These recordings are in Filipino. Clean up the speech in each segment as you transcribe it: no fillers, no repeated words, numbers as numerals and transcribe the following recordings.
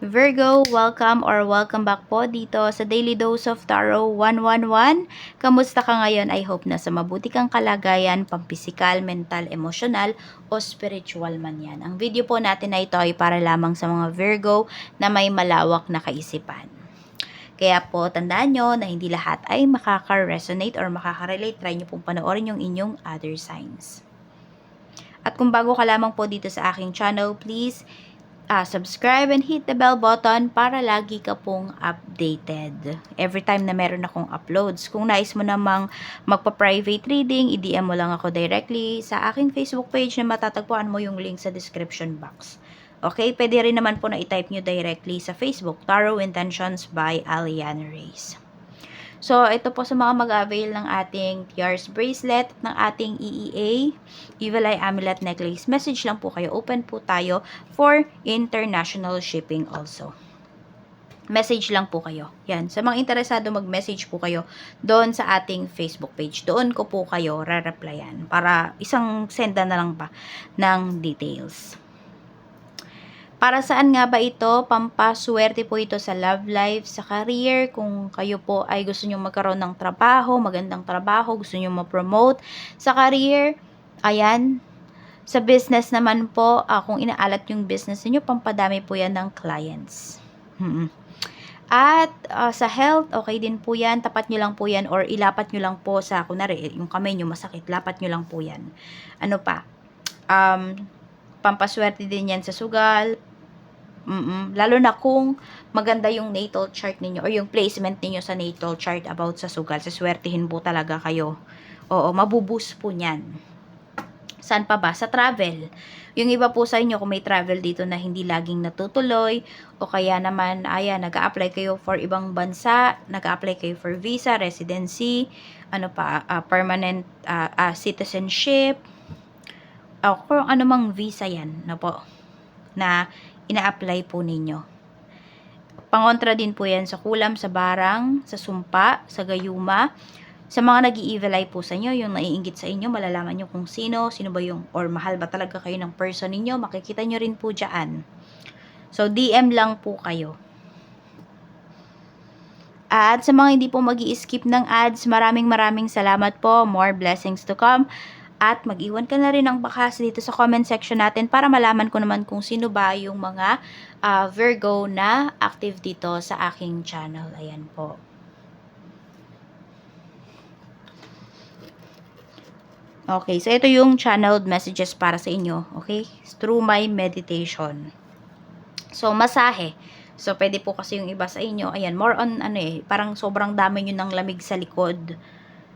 Virgo, welcome back po dito sa Daily Dose of Tarot 111. Kamusta ka ngayon? I hope na sa mabuti kang kalagayan, pampisikal, mental, emosyonal, o spiritual man yan. Ang video po natin na ito ay para lamang sa mga Virgo na may malawak na kaisipan. Kaya po, tandaan nyo na hindi lahat ay makaka-resonate or makaka-relate. Try nyo pong panoorin yung inyong other signs. At kung bago ka lamang po dito sa aking channel, please subscribe and hit the bell button para lagi ka pong updated. Every time na meron akong uploads. Kung nais mo namang magpa-private reading, i-DM mo lang ako directly sa aking Facebook page na matatagpuan mo yung link sa description box. Okay, pwede rin naman po na i-type nyo directly sa Facebook, Tarot Intentions by Aliana Reyes. So, ito po sa mga mag-avail ng ating Tiars Bracelet, ng ating EEA, Evil Eye Amulet Necklace. Message lang po kayo. Open po tayo for international shipping also. Message lang po kayo. Yan. Sa mga interesado, mag-message po kayo doon sa ating Facebook page. Doon ko po kayo re-replyan para isang senda na lang pa ng details. Para saan nga ba ito? Pampaswerte po ito sa love life, sa career. Kung kayo po ay gusto nyo magkaroon ng trabaho, magandang trabaho, gusto nyo ma-promote sa career, ayan. Sa business naman po, kung inaalat yung business niyo, pampadami po yan ng clients. At sa health, okay din po yan. Tapat nyo lang po yan or ilapat nyo lang po sa, kunwari, yung kamay nyo masakit, lapat nyo lang po yan. Ano pa? Pampaswerte din yan sa sugal. Lalo na kung maganda yung natal chart ninyo or yung placement ninyo sa natal chart about sa sugal. Saswertihin po talaga kayo. Oo, mabuboost po niyan. Saan pa ba? Sa travel. Yung iba po sa inyo, kung may travel dito na hindi laging natutuloy, o kaya naman, ayan, nag-a-apply kayo for ibang bansa, nag-a-apply kayo for visa, residency, ano pa, permanent citizenship, o kung ano mang visa yan, na po, na ina-apply po ninyo. Pangontra din po yan sa kulam, sa barang, sa sumpa, sa gayuma. Sa mga nag-i-evil eye po sa inyo, yung naiinggit sa inyo, malalaman nyo kung sino ba yung, or mahal ba talaga kayo ng person ninyo, makikita nyo rin po dyan. So, DM lang po kayo. At sa mga hindi po mag-i-skip ng ads, maraming salamat po. More blessings to come. At mag-iwan ka na rin ng bakas dito sa comment section natin para malaman ko naman kung sino ba yung mga Virgo na active dito sa aking channel. Ayan po. Okay, so ito yung channeled messages para sa inyo. Okay? Through my meditation. So, masahe. So, pwede po kasi yung iba sa inyo. Ayan, more on parang sobrang dami nyo ng lamig sa likod.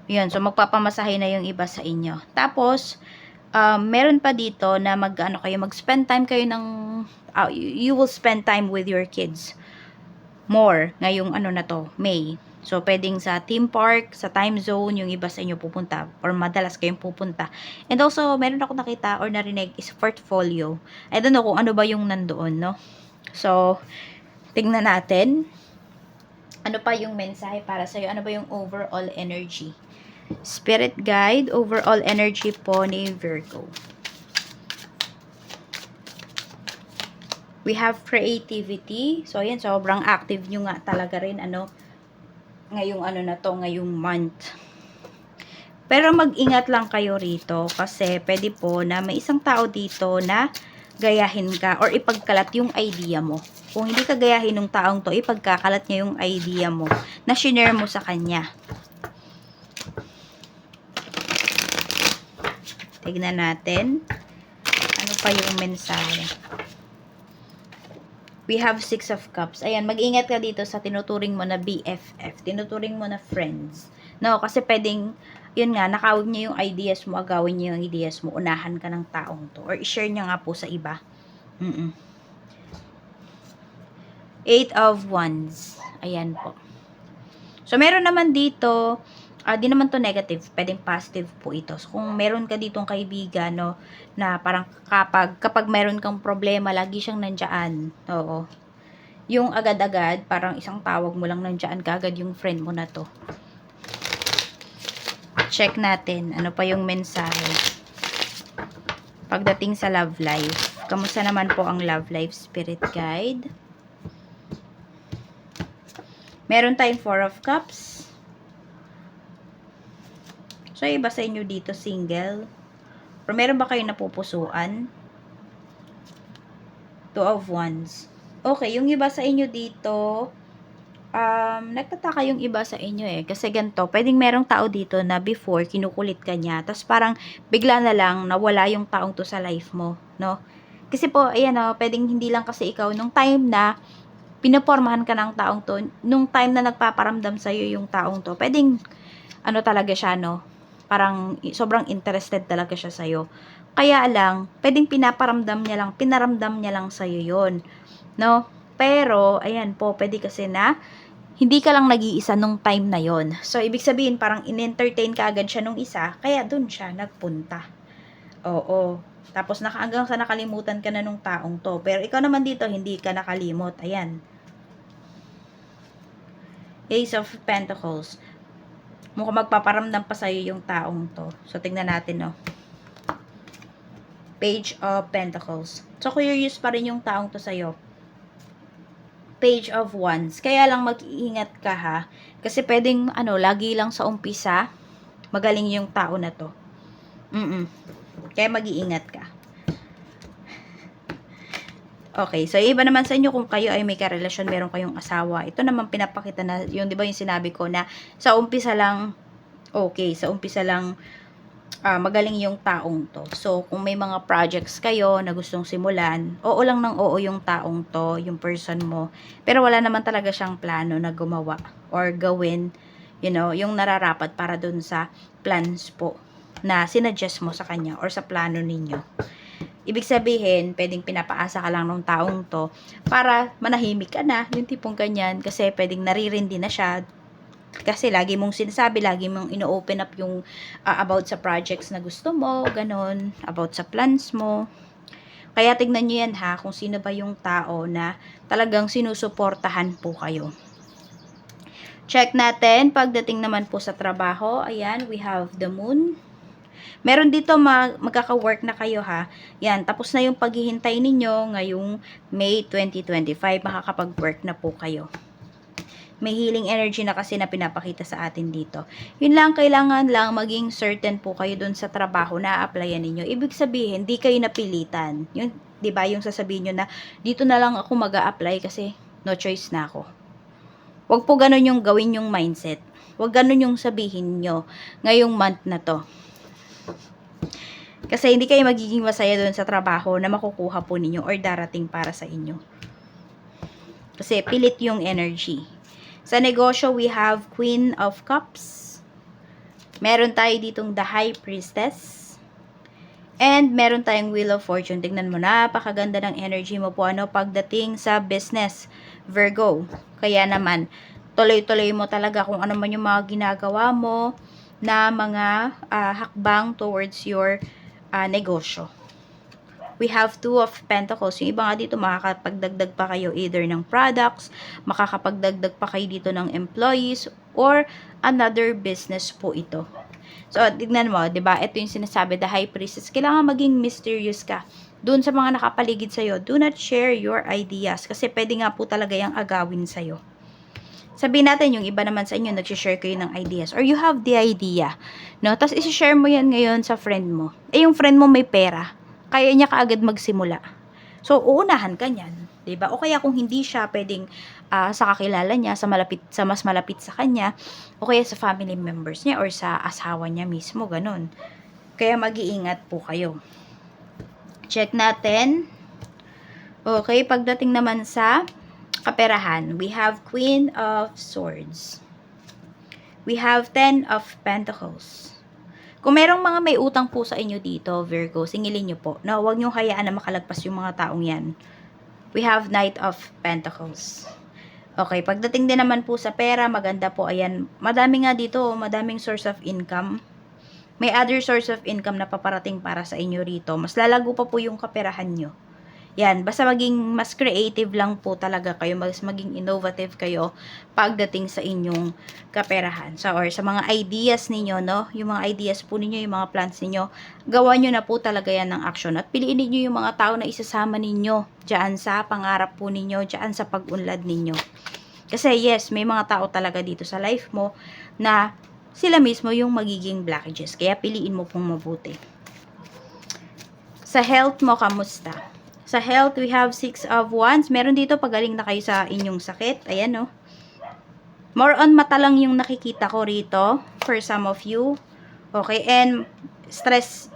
Yun, so magpapamasahe na yung iba sa inyo. Tapos, meron pa dito na mag-spend time kayo ng, you will spend time with your kids more ngayong May. So, pwedeng sa theme park, sa time zone, yung iba sa inyo pupunta, or madalas kayong pupunta. And also, meron ako nakita or narinig is portfolio. I don't know kung ano ba yung nandoon, no? So, tingnan natin. Ano pa yung mensahe para sa'yo? Ano ba yung overall energy? Spirit guide, overall energy po ni Virgo. We have creativity. So, yan, sobrang active nyo nga talaga rin, ngayong month. Pero mag-ingat lang kayo rito kasi pwede po na may isang tao dito na gayahin ka or ipagkalat yung idea mo. Kung hindi ka gayahin ng taong to, ipagkakalat niya yung idea mo na shinare mo sa kanya. Tignan natin. Ano pa yung mensahe? We have 6 of Cups. Ayan, mag-ingat ka dito sa tinuturing mo na BFF. Tinuturing mo na friends. No, kasi pwedeng, yun nga, nakawig niya yung ideas mo, agawin niya yung ideas mo, unahan ka ng taong to. Or i-share niya nga po sa iba. 8 of Wands. Ayan po. So, meron naman dito, di naman to negative, pwedeng positive po ito. So, kung meron ka ditong kaibigan, no, na parang kapag meron kang problema, lagi siyang nandyan. Oo. Yung agad-agad, parang isang tawag mo lang nandyan, kagad yung friend mo na to. Check natin, ano pa yung mensahe. Pagdating sa love life. Kamusta naman po ang love life, spirit guide? Meron tayong Four of Cups. So, iba sa inyo dito, single. Or meron ba kayong napupusuan? Two of Wands. Okay, yung iba sa inyo dito, nagtataka yung iba sa inyo eh. Kasi ganito, pwedeng merong tao dito na before, kinukulit ka niya. Tapos parang bigla na lang nawala yung taong to sa life mo, no? Kasi po, ayan o, pwedeng hindi lang kasi ikaw, nung time na pinapormahan ka ng taong to, nung time na nagpaparamdam sa'yo yung taong to, pwedeng, ano talaga siya, no? Parang sobrang interested talaga siya sa'yo. Kaya lang, pwedeng pinaramdam niya lang sa'yo yon, no? Pero, ayan po, pwede kasi na hindi ka lang nag-iisa nung time na yon. So, ibig sabihin, parang in-entertain ka agad siya nung isa, kaya dun siya nagpunta. Oo. Tapos, hanggang sa nakalimutan ka na nung taong to. Pero, ikaw naman dito, hindi ka nakalimot. Ayan. Ace of Pentacles. Mukhang magpaparamdam pa sa'yo yung taong to. So, tingnan natin, no. Page of Pentacles. So, curious pa rin yung taong to sa'yo. Page of Wands. Kaya lang mag-iingat ka ha. Kasi pwedeng, lagi lang sa umpisa, magaling yung tao na to. Kaya mag-iingat ka. Okay, so iba naman sa inyo kung kayo ay may karelasyon, meron kayong asawa. Ito naman pinapakita na, yung di ba yung sinabi ko na sa umpisa lang, okay, sa umpisa lang, magaling yung taong to. So, kung may mga projects kayo na gustong simulan, oo lang ng oo yung taong to, yung person mo. Pero wala naman talaga siyang plano na gumawa or gawin, yung nararapat para dun sa plans po na sinuggest mo sa kanya or sa plano ninyo. Ibig sabihin, pwedeng pinapaasa ka lang ng taong to para manahimik ka na, yung tipong ganyan, kasi pwedeng naririndi na siya. Kasi lagi mong sinasabi, lagi mong ino-open up yung about sa projects na gusto mo, ganon, about sa plans mo. Kaya tignan nyo yan ha, kung sino ba yung tao na talagang sinusuportahan po kayo. Check natin, pagdating naman po sa trabaho, ayan, we have the moon. Meron dito magkaka-work na kayo ha. Yan, tapos na yung paghihintay ninyo ngayong May 2025, makakapag-work na po kayo. May healing energy na kasi na pinapakita sa atin dito. Yun lang, kailangan lang maging certain po kayo dun sa trabaho na applyan ninyo. Ibig sabihin, di kayo napilitan. Yun, di ba, yung sasabihin nyo na, dito na lang ako mag-a-apply kasi no choice na ako. Huwag po ganun yung gawin yung mindset. Huwag ganun yung sabihin nyo ngayong month na to. Kasi hindi kayo magiging masaya doon sa trabaho na makukuha po ninyo or darating para sa inyo. Kasi pilit yung energy. Sa negosyo, we have Queen of Cups. Meron tayo ditong the High Priestess. And meron tayong Wheel of Fortune. Tingnan mo, napakaganda ng energy mo po pagdating sa business, Virgo. Kaya naman, tuloy-tuloy mo talaga kung ano man yung mga ginagawa mo na mga hakbang towards your negosyo. We have Two of Pentacles. Yung iba nga dito, makakapagdagdag pa kayo either ng products, makakapagdagdag pa kayo dito ng employees, or another business po ito. So, tignan mo, diba? Ito yung sinasabi, the High Priestess. Kailangan maging mysterious ka. Doon sa mga nakapaligid sa'yo, do not share your ideas. Kasi pwede nga po talaga yung agawin sa'yo. Sabihin natin, yung iba naman sa inyo, nagsishare kayo ng ideas. Or you have the idea. No? Tapos, isi-share mo yan ngayon sa friend mo. Yung friend mo may pera. Kaya niya kaagad magsimula. So, uunahan ka niyan. Diba? O kaya kung hindi siya pwedeng sa kakilala niya, sa mas malapit sa kanya, o kaya sa family members niya, or sa asawa niya mismo, ganun. Kaya mag-iingat po kayo. Check natin. Okay, pagdating naman sa kaperahan, we have Queen of Swords. We have Ten of Pentacles. Kung merong mga may utang po sa inyo dito, Virgo, singilin nyo po. No, huwag nyo hayaan na makalagpas yung mga taong yan. We have Knight of Pentacles. Okay, pagdating din naman po sa pera, maganda po, ayan. Madami nga dito, madaming source of income. May other source of income na paparating para sa inyo rito. Mas lalago pa po yung kaperahan nyo. Yan, basta maging mas creative lang po talaga kayo, mas maging innovative kayo pagdating sa inyong kaperahan. So, or sa mga ideas ninyo, no? Yung mga ideas po ninyo, yung mga plans ninyo, gawa nyo na po talaga yan ng action. At piliin niyo yung mga tao na isasama ninyo dyan sa pangarap po ninyo, dyan sa pag-unlad ninyo. Kasi yes, may mga tao talaga dito sa life mo na sila mismo yung magiging blockages. Kaya piliin mo pong mabuti. Sa health mo, kamusta? Sa health, we have 6 of Wands. Meron dito pagaling na kayo sa inyong sakit. Ayan, no? More on mata lang yung nakikita ko rito for some of you. Okay, and stress,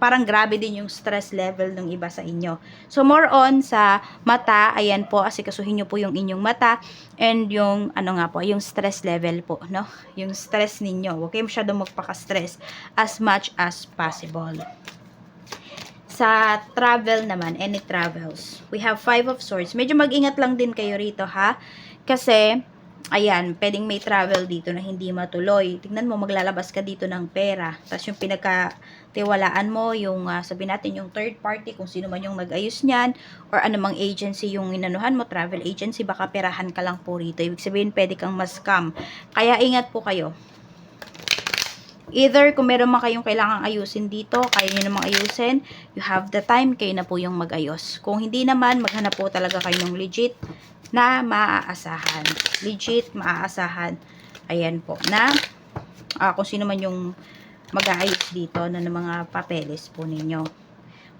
parang grabe din yung stress level ng iba sa inyo. So, more on sa mata, ayan po, asikasuhin nyo po yung inyong mata, and yung, ano nga po, yung stress level po, no? Yung stress ninyo. Huwag kayo masyadong magpaka-stress as much as possible. Sa travel naman, any travels, we have 5 of Swords. Medyo mag-ingat lang din kayo rito, ha? Kasi, ayan, pwedeng may travel dito na hindi matuloy. Tingnan mo, maglalabas ka dito ng pera. Tapos yung pinagkatiwalaan mo, yung sabihin natin yung third party, kung sino man yung nag-ayos niyan, or anumang agency yung inanuhan mo, travel agency, baka perahan ka lang po rito. Ibig sabihin, pwede kang ma-scam. Kaya ingat po kayo. Either kung meron man kayong kailangang ayusin dito, kaya nyo namang ayusin, you have the time, kayo na po yung mag-ayos. Kung hindi naman, maghanap po talaga kayo ng legit na maaasahan. Legit, maaasahan. Ayan po, na kung sino man yung mag-aayos dito ng mga papeles po ninyo.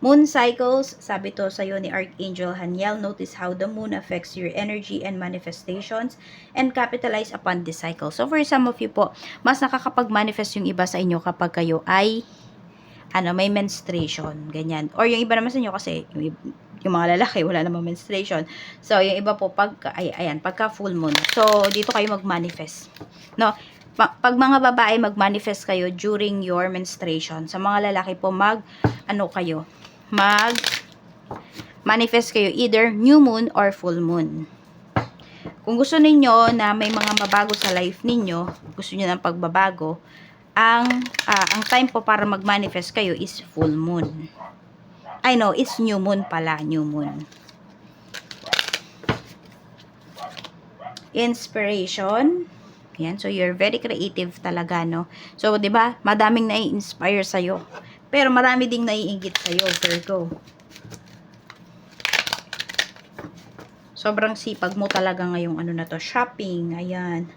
Moon cycles, sabi to sa'yo ni Archangel Haniel, notice how the moon affects your energy and manifestations and capitalize upon this cycle. So for some of you po, mas nakakapag-manifest yung iba sa inyo kapag kayo ay may menstruation, ganyan. Or yung iba naman sa inyo kasi yung mga lalaki wala namang menstruation. So yung iba po pagka full moon. So dito kayo mag-manifest. No? Pag mga babae mag-manifest kayo during your menstruation. Sa mga lalaki po mag-manifest kayo either new moon or full moon. Kung gusto ninyo na may mga mabago sa life ninyo, gusto niyo ng pagbabago, ang time po para mag-manifest kayo is full moon. I know, it's new moon pala, new moon. Inspiration. Yan, so you're very creative talaga, no? So, 'di ba? Madaming nai-inspire sa iyo. Pero marami ding naiinggit sa iyo, Virgo. Sobrang sipag mo talaga ngayong shopping, ayan.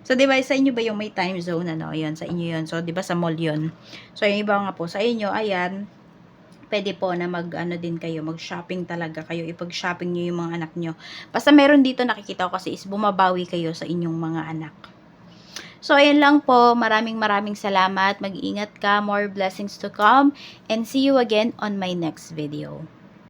So, 'di ba sa inyo ba yung may time zone Ayan, sa inyo 'yon. So, 'di ba sa mall 'yon. So, yung iba nga po sa inyo, ayan, pwede po na din kayo, mag-shopping talaga kayo, ipag-shopping niyo yung mga anak niyo. Basta meron dito nakikita ko kasi is bumabawi kayo sa inyong mga anak. So, ayan lang po. Maraming salamat. Mag-iingat ka. More blessings to come. And see you again on my next video.